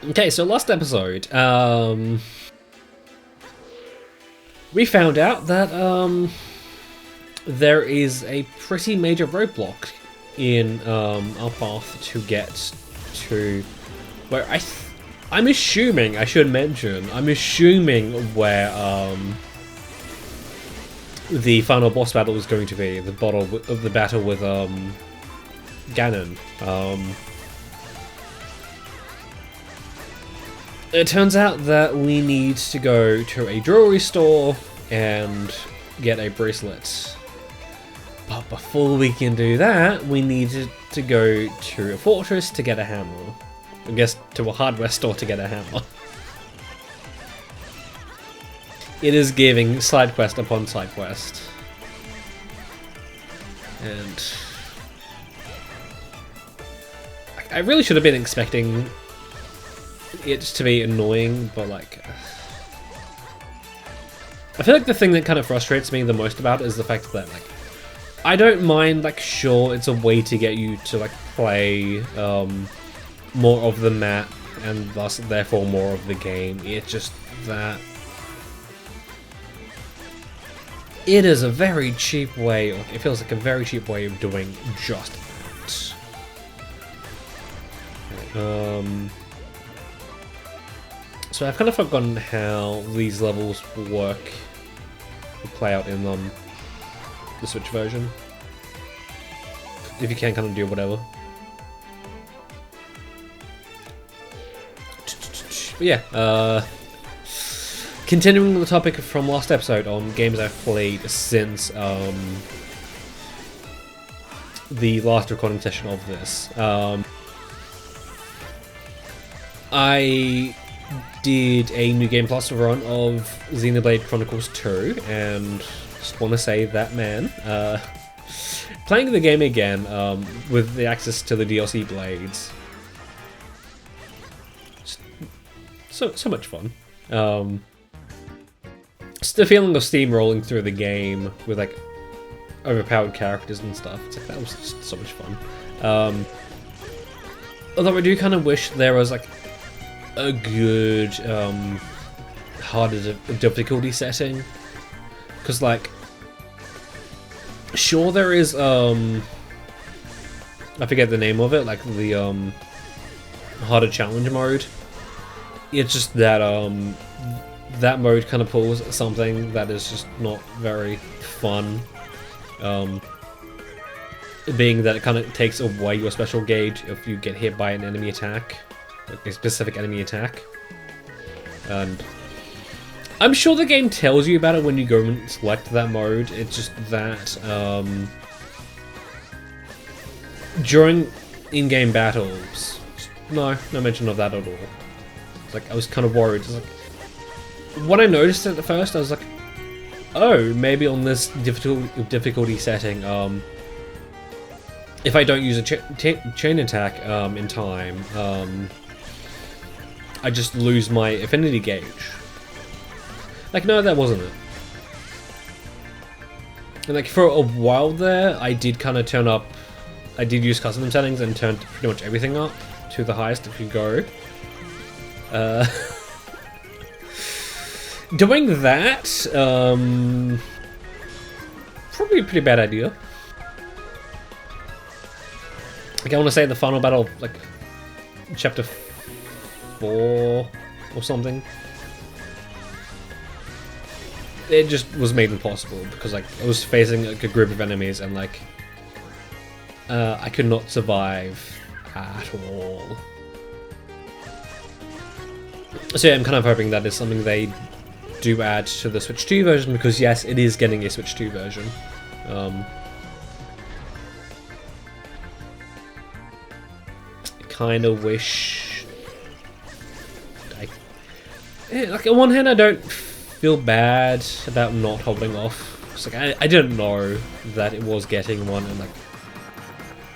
Okay, so last episode, we found out that there is a pretty major roadblock in our path to get to where I'm assuming, I should mention, I'm assuming where the final boss battle is going to be, the battle with Ganon. It turns out that we need to go to a jewelry store and get a bracelet. But before we can do that, we need to go to a fortress to get a hammer. I guess to a hardware store to get a hammer. It is giving side quest upon side quest. And I really should have been expecting it to be annoying, but like, I feel like the thing that kind of frustrates me the most about it is the fact that like, I don't mind, like, sure, it's a way to get you to like play more of the map and thus therefore more of the game. It's just that it is a very cheap way, or it feels like a very cheap way of doing just that. So I've kind of forgotten how these levels work, or play out in the Switch version. If you can kind of do whatever. But yeah, continuing the topic from last episode on games I've played since the last recording session of this. I did a New Game Plus run of Xenoblade Chronicles 2, and just want to say that, man, playing the game again with the access to the DLC blades, so much fun. Just the feeling of steam rolling through the game with like overpowered characters and stuff. It's like, that was just so much fun. Although I do kind of wish there was like a good harder difficulty setting, because like, sure there is I forget the name of it, like the harder challenge mode. It's just that that mode kind of pulls something that is just not very fun, being that it kind of takes away your special gauge if you get hit by an enemy attack, like a specific enemy attack. And I'm sure the game tells you about it when you go and select that mode. It's just that during in-game battles, no mention of that at all. It's like, I was kind of worried. It's like, when I noticed it at first, I was like, oh, maybe on this difficulty setting, if I don't use a chain attack in time, I just lose my affinity gauge. Like, no, that wasn't it. And like, for a while there, I did kind of turn up, I did use custom settings and turned pretty much everything up to the highest if you go. Doing that, probably a pretty bad idea. Like, I want to say the final battle, like, chapter 4 or something, it just was made impossible because, like, I was facing like a group of enemies and, like, I could not survive at all. So yeah, I'm kind of hoping that is something they do add to the Switch 2 version, because yes, it is getting a Switch 2 version. I kind of wish... like, on one hand, I don't feel bad about not holding off. It's like, I didn't know that it was getting one, and like,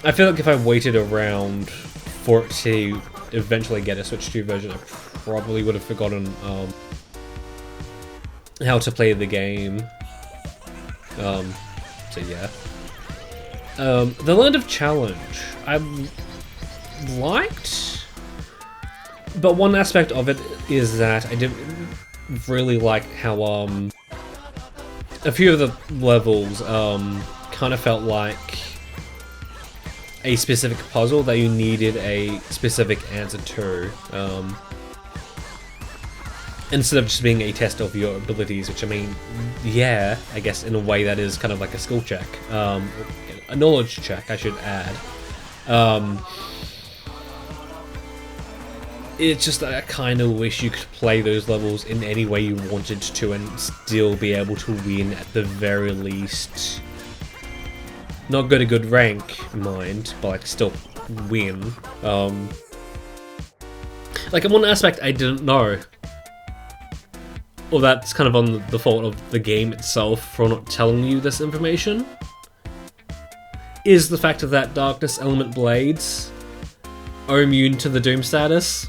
I feel like if I waited around for it to eventually get a Switch 2 version, I probably would have forgotten how to play the game. So yeah. The Land of Challenge. I liked But one aspect of it is that I didn't really like how a few of the levels kind of felt like a specific puzzle that you needed a specific answer to, instead of just being a test of your abilities, which I mean, yeah, I guess in a way that is kind of like a skill check, a knowledge check, I should add. It's just that I kind of wish you could play those levels in any way you wanted to and still be able to win at the very least. Not get a good rank, mind, but like still win. Like in one aspect I didn't know, or that's kind of on the fault of the game itself for not telling you this information, is the fact that Darkness Element Blades are immune to the Doom status.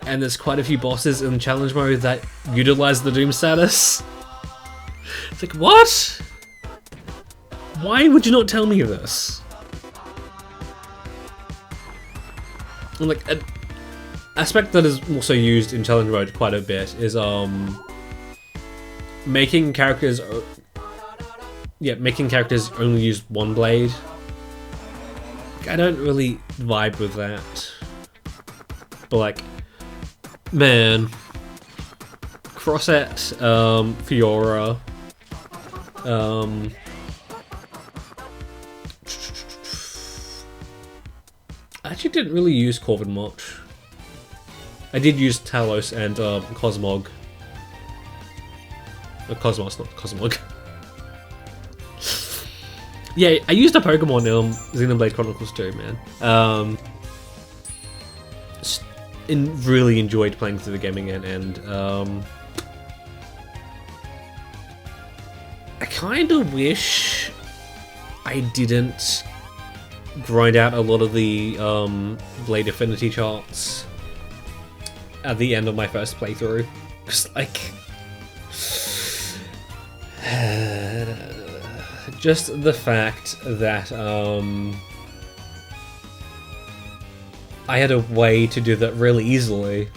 And there's quite a few bosses in challenge mode that utilize the Doom status. It's like, what? Why would you not tell me this? And like, an aspect that is also used in challenge mode quite a bit is making characters only use one blade. I don't really vibe with that. But like, man, Crossette, Fiora, I actually didn't really use Corvin much. I did use Talos and Cosmog. Cosmos, not Cosmog. Yeah, I used a Pokemon in Xenoblade Chronicles 2, man. Really enjoyed playing through the game again, and I kind of wish I didn't grind out a lot of the Blade Affinity charts at the end of my first playthrough. Just like, just the fact that I had a way to do that really easily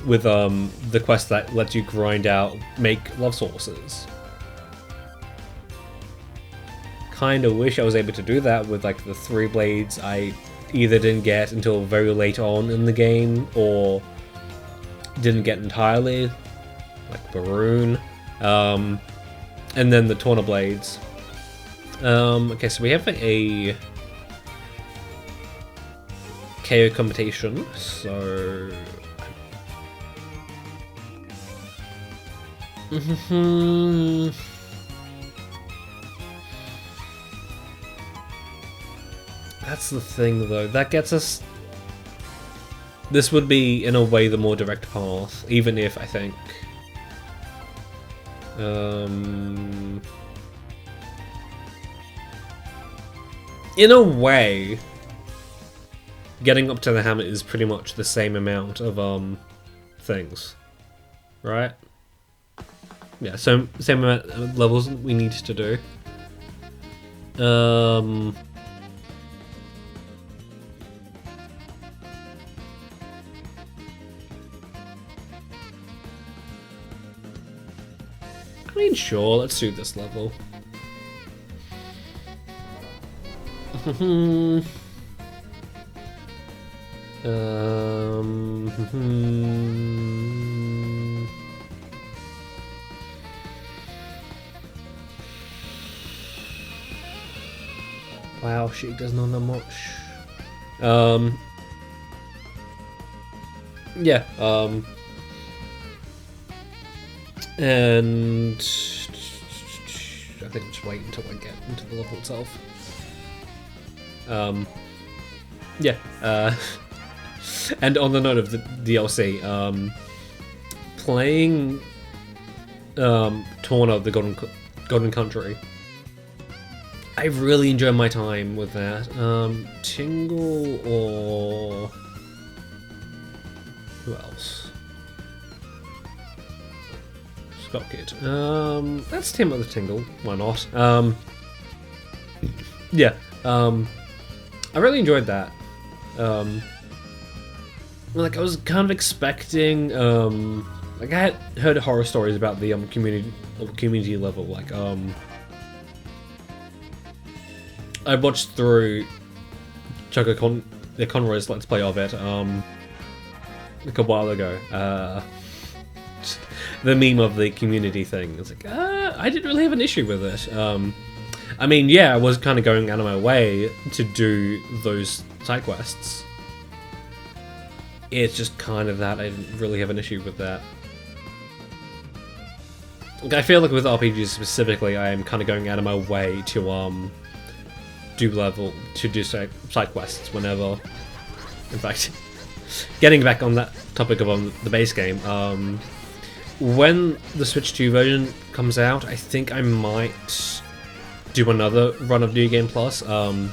with the quest that lets you grind out, make love sources. Kinda wish I was able to do that with like the 3 blades I either didn't get until very late on in the game, or didn't get entirely, like Baroon, and then the Torna blades. Okay, so we have a KO competition, so that's the thing though, that gets us, this would be in a way the more direct path, even if I think in a way getting up to the hammer is pretty much the same amount of things, right? Yeah, so same amount of levels we need to do. I mean, sure, let's do this level. Wow, Sheik does not know much. Yeah, and I think I'll just wait until I get into the level itself. Yeah, and on the note of the DLC, playing Torna, the Golden Country, I really enjoyed my time with that. Tingle or who else? Scott Kid. Let's team up with Tingle. Why not? Yeah. I really enjoyed that. like I was kind of expecting, like I had heard horror stories about the community level. Like I watched through the Conroy's Let's Play of it like a while ago. The meme of the community thing. It's like I didn't really have an issue with it. I mean, yeah, I was kind of going out of my way to do those side quests. It's just kind of that I didn't really have an issue with that. Like, I feel like with RPGs specifically, I am kind of going out of my way to do side quests whenever. In fact, getting back on that topic of the base game, when the Switch 2 version comes out, I think I might do another run of New Game Plus, and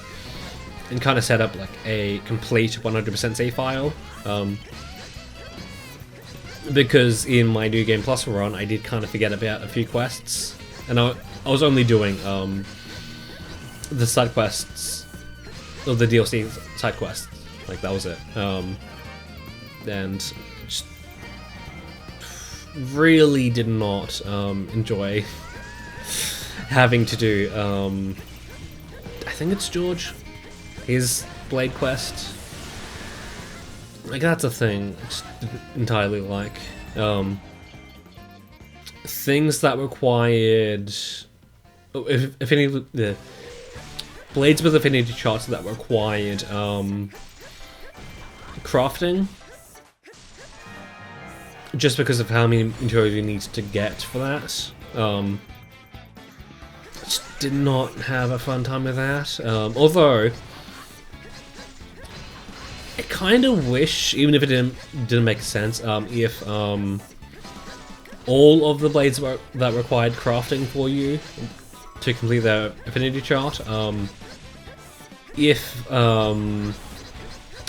kind of set up like a complete 100% save file. Because in my New Game Plus run, I did kind of forget about a few quests, and I was only doing the side quests, or the DLC side quests, like that was it. And just really did not enjoy having to do, I think it's George, his Blade quest. Like, that's a thing I just didn't entirely like. Things that required... the blades with affinity charts that required crafting, just because of how many materials you need to get for that. Just did not have a fun time with that. Although I kind of wish, even if it didn't make sense, if all of the blades that required crafting for you to complete their affinity chart, if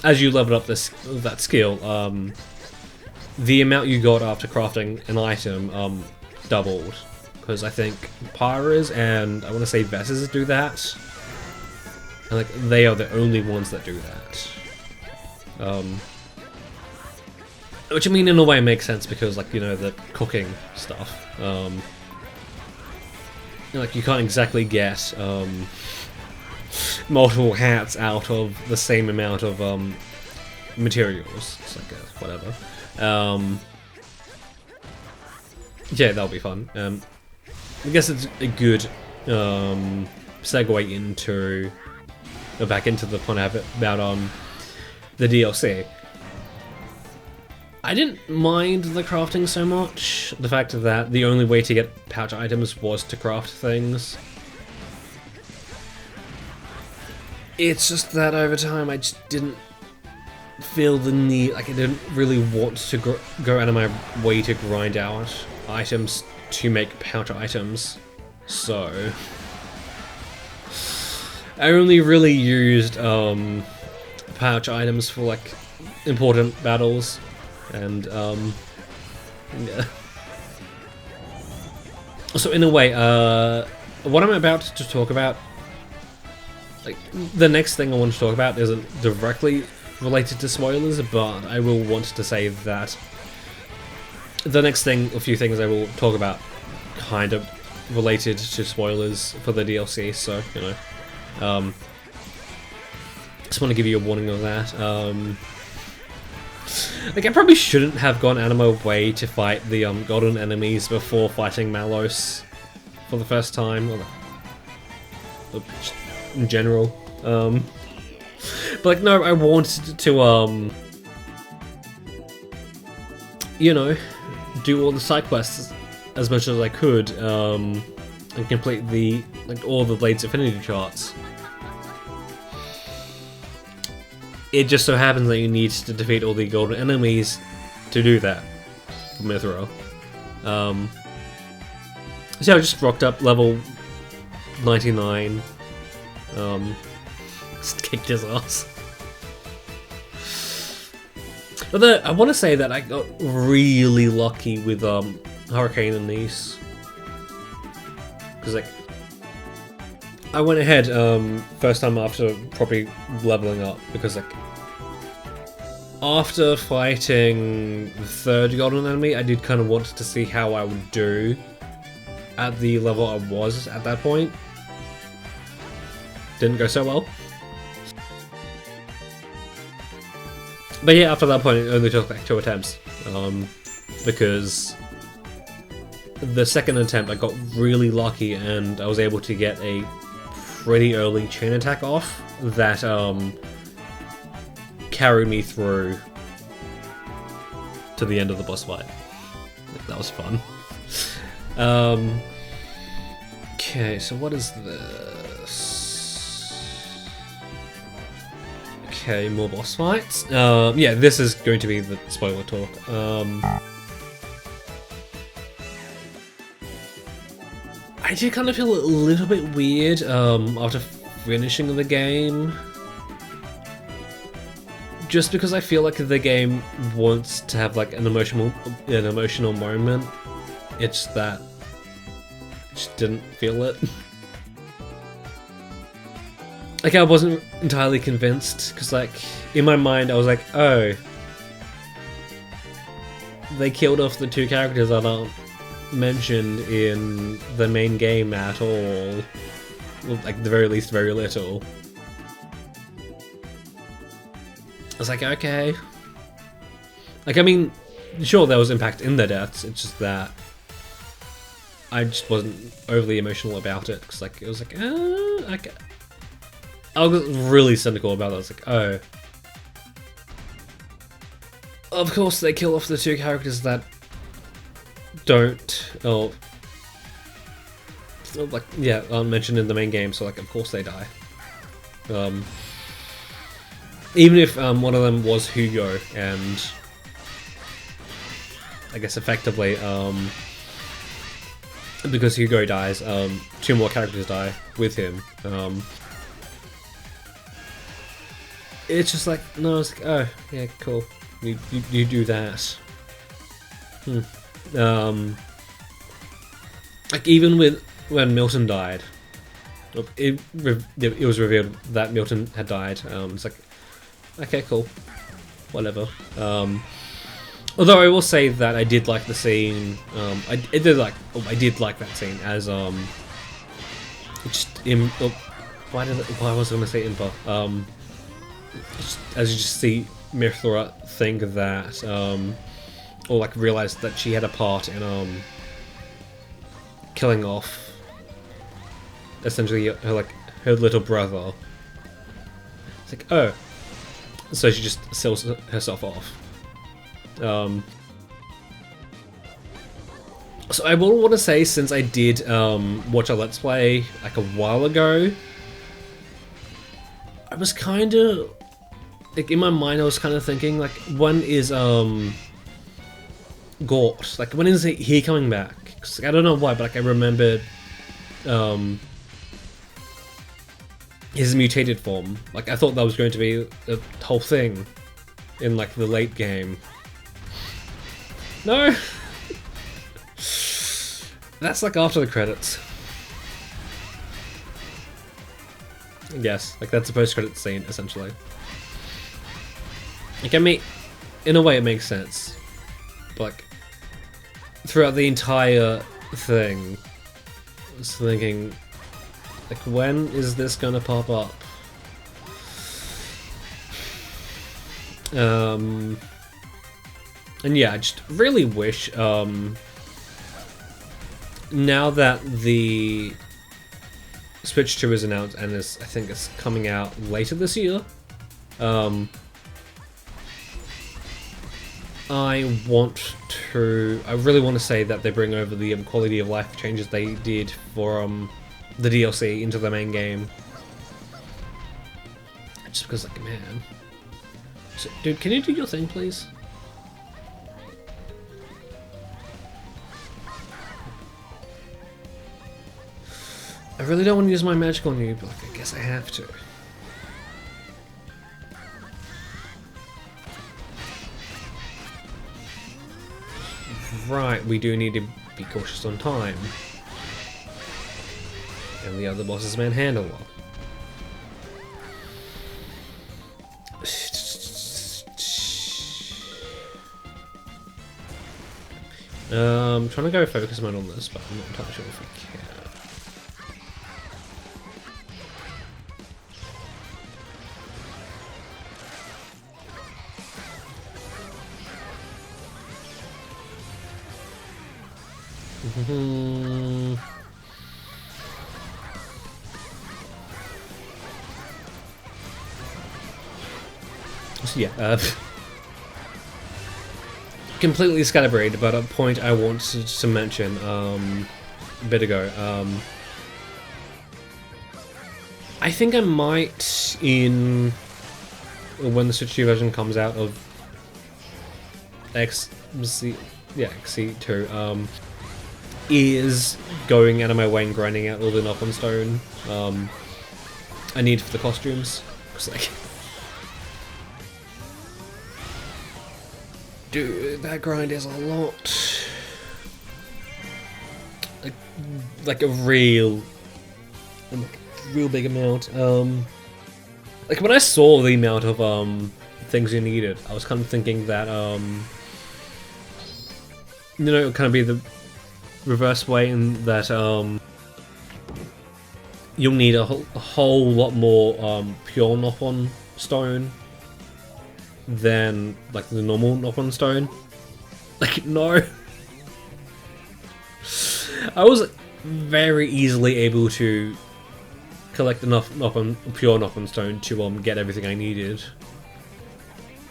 as you leveled up that skill, the amount you got after crafting an item doubled. Because I think Pyras and I want to say Vesses do that, and like they are the only ones that do that. Which, I mean, in a way makes sense because, like, you know, the cooking stuff. Like, you can't exactly get multiple hats out of the same amount of materials. It's like whatever. Yeah, that'll be fun. I guess it's a good segue into back into the point about the DLC. I didn't mind the crafting so much. The fact that the only way to get pouch items was to craft things. It's just that over time I just didn't feel the need, like I didn't really want to go out of my way to grind out items to make pouch items. So I only really used pouch items for like important battles, and yeah. So in a way, what I'm about to talk about, like the next thing I want to talk about isn't directly related to spoilers, but I will want to say that the next thing, a few things I will talk about kind of related to spoilers for the DLC, so, you know. Just want to give you a warning of that. Like, I probably shouldn't have gone out of my way to fight the golden enemies before fighting Malos for the first time, or in general. But like, no, I wanted to you know, do all the side quests as much as I could, and complete all the Blades affinity charts. It just so happens that you need to defeat all the golden enemies to do that for Mithril. So I just rocked up level 99. Just kicked his ass. Although I want to say that I got really lucky with Hurricane and Nice, because like I went ahead first time after properly leveling up, because like after fighting the third golden enemy, I did kind of want to see how I would do at the level I was at that point. Didn't go so well. But yeah, after that point it only took like 2 attempts. Because the second attempt I got really lucky and I was able to get a pretty early chain attack off that carried me through to the end of the boss fight. That was fun. Okay, so what is this? Okay, more boss fights. Yeah, this is going to be the spoiler talk. I did kind of feel a little bit weird after finishing the game. Just because I feel like the game wants to have like an emotional moment. It's that I just didn't feel it. Like I wasn't entirely convinced because like in my mind I was like, oh, they killed off the 2 characters that aren't mentioned in the main game at all. Well, like at the very least, very little. I was like, okay. Like, I mean, sure, there was impact in their deaths, it's just that I just wasn't overly emotional about it, because, like, it was like, okay. I was really cynical about it. I was like, oh. Of course, they kill off the 2 characters that don't, like, yeah, aren't mentioned in the main game, so, like, of course they die. Even if one of them was Hugo, and I guess effectively, because Hugo dies, 2 more characters die with him. It's just like, no, it's like, oh, yeah, cool. You do that. Like even when Milton died, it was revealed that Milton had died. It's like, okay, cool, whatever. Although I will say that I did like the scene. I did like that scene as just why was I going to say Impa? As you just see Mithra think that, or like realize that she had a part in killing off essentially her little brother. It's like, oh, so she just sells herself off. So I will want to say, since I did watch a Let's Play like a while ago, I was kind of like in my mind I was kind of thinking like, when is Gort, like when is he coming back? 'Cause, like, I don't know why, but like I remembered his mutated form. Like I thought that was going to be a whole thing in like the late game. No. That's like after the credits. Yes, like that's a post-credit scene essentially. Like I mean, in a way it makes sense, but like throughout the entire thing, I was thinking, like, when is this gonna pop up? And yeah, I just really wish, now that the Switch 2 is announced and I think it's coming out later this year, I really want to say that they bring over the quality of life changes they did for the DLC into the main game. Just because, like, man. So, dude, can you do your thing, please? I really don't want to use my magic on you, but like, I guess I have to. Right, we do need to be cautious on time. And the other boss's manhandle one. Trying to go focus mode on this, but I'm not entirely sure if we can. So yeah, completely scatterbrained, but a point I wanted to mention a bit ago. I think I might, when the Switch 2 version comes out of XC2, is going out of my way and grinding out all the knock-on stone I need for the costumes. Cause like, dude, that grind is a lot. Like a real big amount. Like when I saw the amount of things you needed, I was kind of thinking that you know, it would kind of be the reverse way in that you'll need a whole lot more pure knock-on stone than like the normal knock-on stone. Like, no. I was very easily able to collect enough pure knock-on stone to get everything I needed,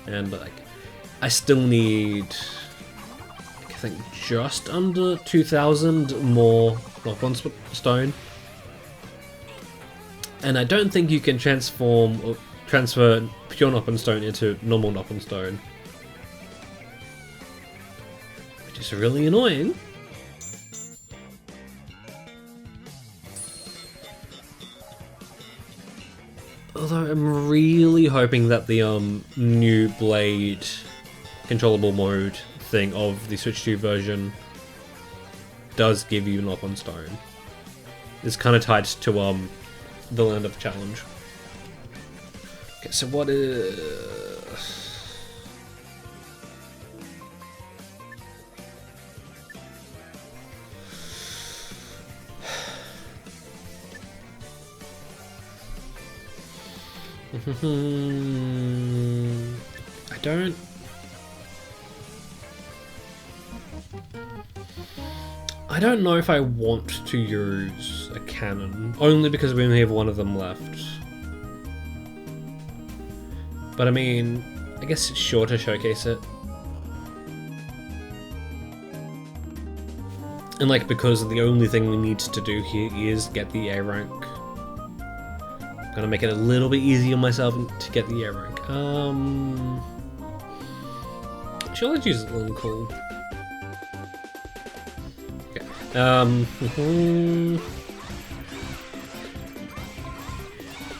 and like I still need, I think, just under 2,000 more knock-on stone, and I don't think you can transfer pure knock-on stone into normal knock-on stone, which is really annoying. Although I'm really hoping that the new blade controllable mode thing of the Switch 2 version does give you knock-on stone. It's kind of tied to the Land of Challenge. Okay, so what is... I don't know if I want to use a cannon, only because we only have one of them left. But I mean, I guess it's sure to showcase it. And like, because the only thing we need to do here is get the A rank. I'm gonna make it a little bit easier on myself to get the A rank. Sure, let's use a little cool. Okay.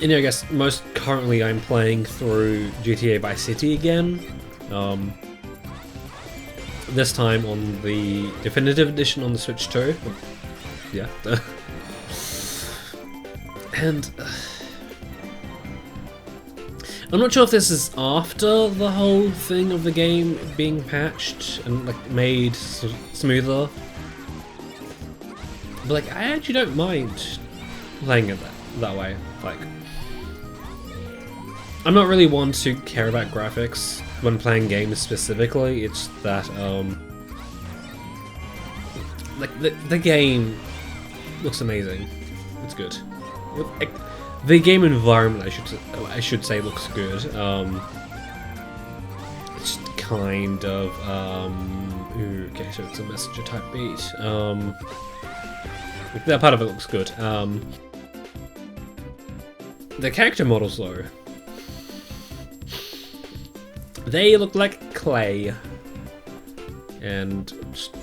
You know, I guess most currently I'm playing through GTA Vice City again. This time on the definitive edition on the Switch 2. Yeah. And I'm not sure if this is after the whole thing of the game being patched and like made smoother, but like I actually don't mind playing it that way. Like, I'm not really one to care about graphics when playing games specifically. It's that like the game looks amazing. It's good. The game environment, I should say, looks good. It's kind of okay, so it's a messenger type beat. That part of it looks good. The character models, though, they look like clay, and just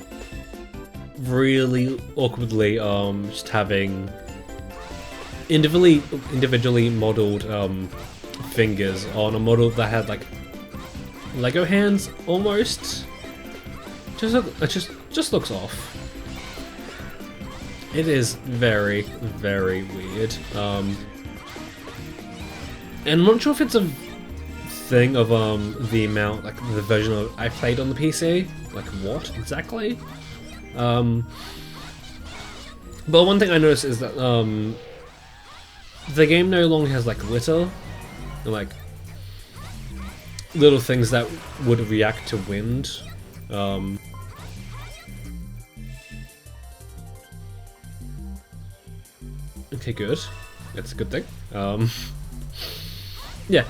really awkwardly, just having individually modeled fingers on a model that had like Lego hands almost. Just looks off. It is very, very weird. And I'm not sure if it's a thing of the amount, like the version I played on the PC. Like what exactly? But one thing I noticed is that the game no longer has like glitter, and like little things that would react to wind. Okay, good. That's a good thing. Yeah.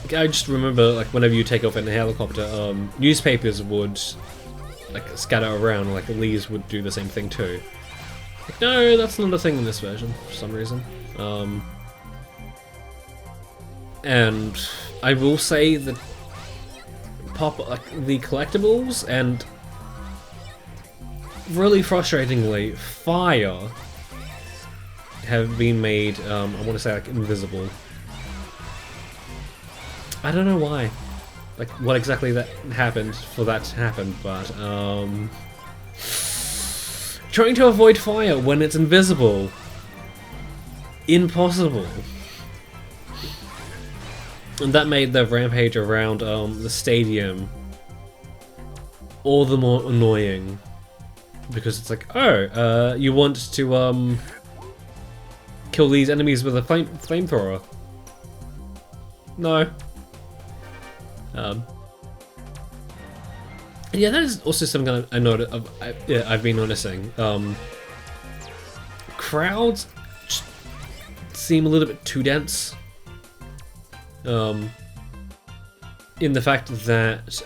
I just remember, like, whenever you take off in a helicopter, newspapers would like scatter around, like the leaves would do the same thing too. Like, no, that's not a thing in this version for some reason. And I will say that the collectibles and really frustratingly, fire have been made, I want to say like invisible. I don't know why. Like what exactly that happened for that to happen, but trying to avoid fire when it's invisible. Impossible. And that made the rampage around the stadium all the more annoying. Because it's like, oh, you want to kill these enemies with a flamethrower. No. Yeah, that is also something I noticed. I've been noticing. Crowds seem a little bit too dense. In the fact that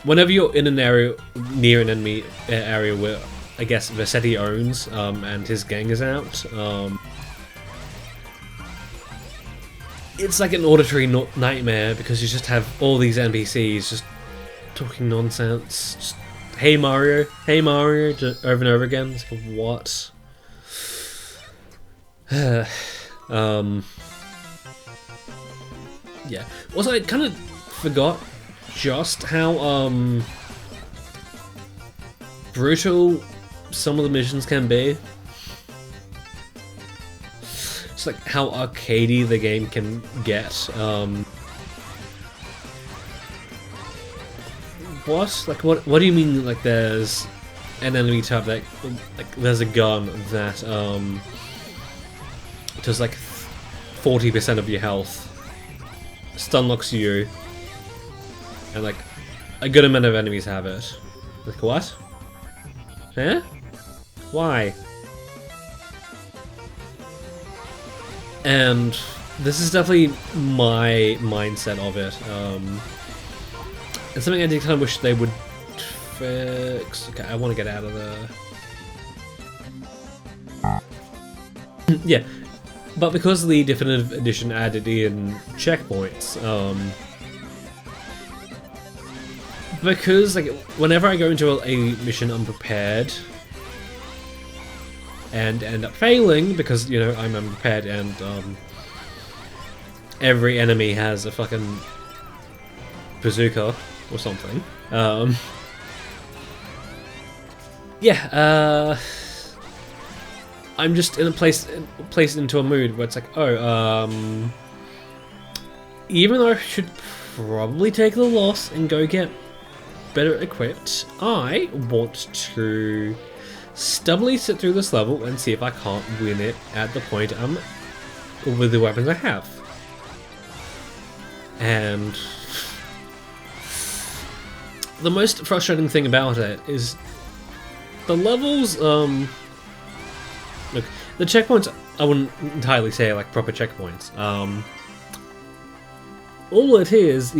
whenever you're in an area near an enemy area where I guess Vassetti owns and his gang is out, it's like an auditory nightmare because you just have all these NPCs just talking nonsense. Just, hey Mario, over and over again. It's like, what? Yeah. Also, I kind of forgot just how brutal some of the missions can be. It's like how arcadey the game can get. What? Like what do you mean like there's an enemy type that like there's a gun that does like 40% of your health, stun locks you, and like a good amount of enemies have it. Like what? Huh? Why? And this is definitely my mindset of it. It's something I did kind of wish they would fix. Okay, I want to get out of there. Yeah, but because the Definitive Edition added in checkpoints, because like whenever I go into a mission unprepared and end up failing because, you know, I'm unprepared and every enemy has a fucking bazooka or something. Yeah, I'm just in a placed into a mood where it's like, oh, even though I should probably take the loss and go get better equipped, I want to stubbornly sit through this level and see if I can't win it at the point I'm with the weapons I have. And the most frustrating thing about it is the levels, look, the checkpoints, I wouldn't entirely say like proper checkpoints. All it is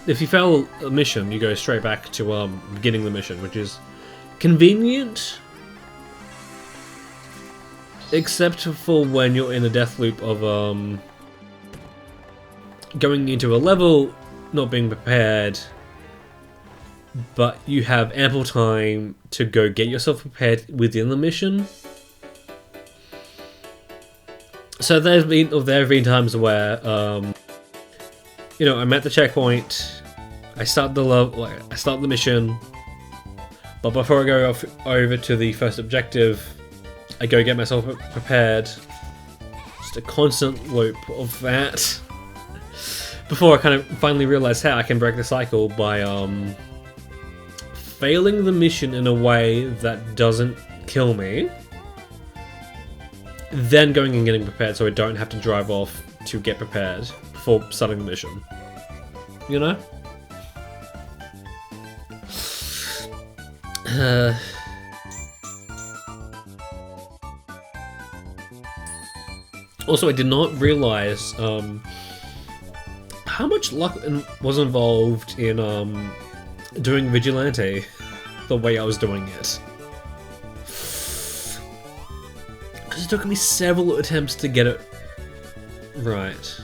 if you fail a mission, you go straight back to beginning the mission, which is convenient, except for when you're in a death loop of going into a level, not being prepared, but you have ample time to go get yourself prepared within the mission. So there have been times where you know, I'm at the checkpoint, I start the mission, but before I go over to the first objective, I go get myself prepared. Just a constant loop of that before I kind of finally realized how I can break the cycle by failing the mission in a way that doesn't kill me, then going and getting prepared so I don't have to drive off to get prepared before starting the mission. You know? Also, I did not realize how much luck was involved in doing Vigilante the way I was doing it. Because it took me several attempts to get it right.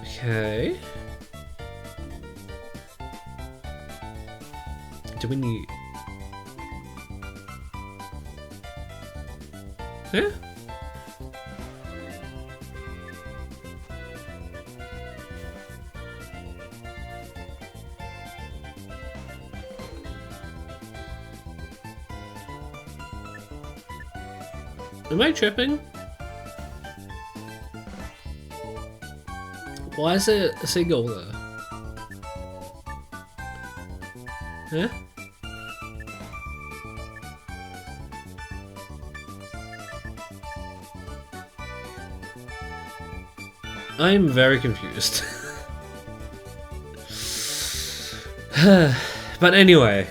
Okay. Do we need... Yeah? Am I tripping? Why is there a seagull there? Huh? I'm very confused. But anyway,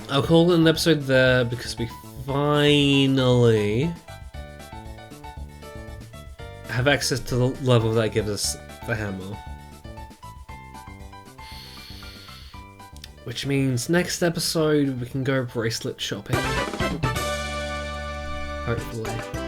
I'll call it an episode there because we finally have access to the level that gives us the hammer. Which means next episode we can go bracelet shopping. Hopefully.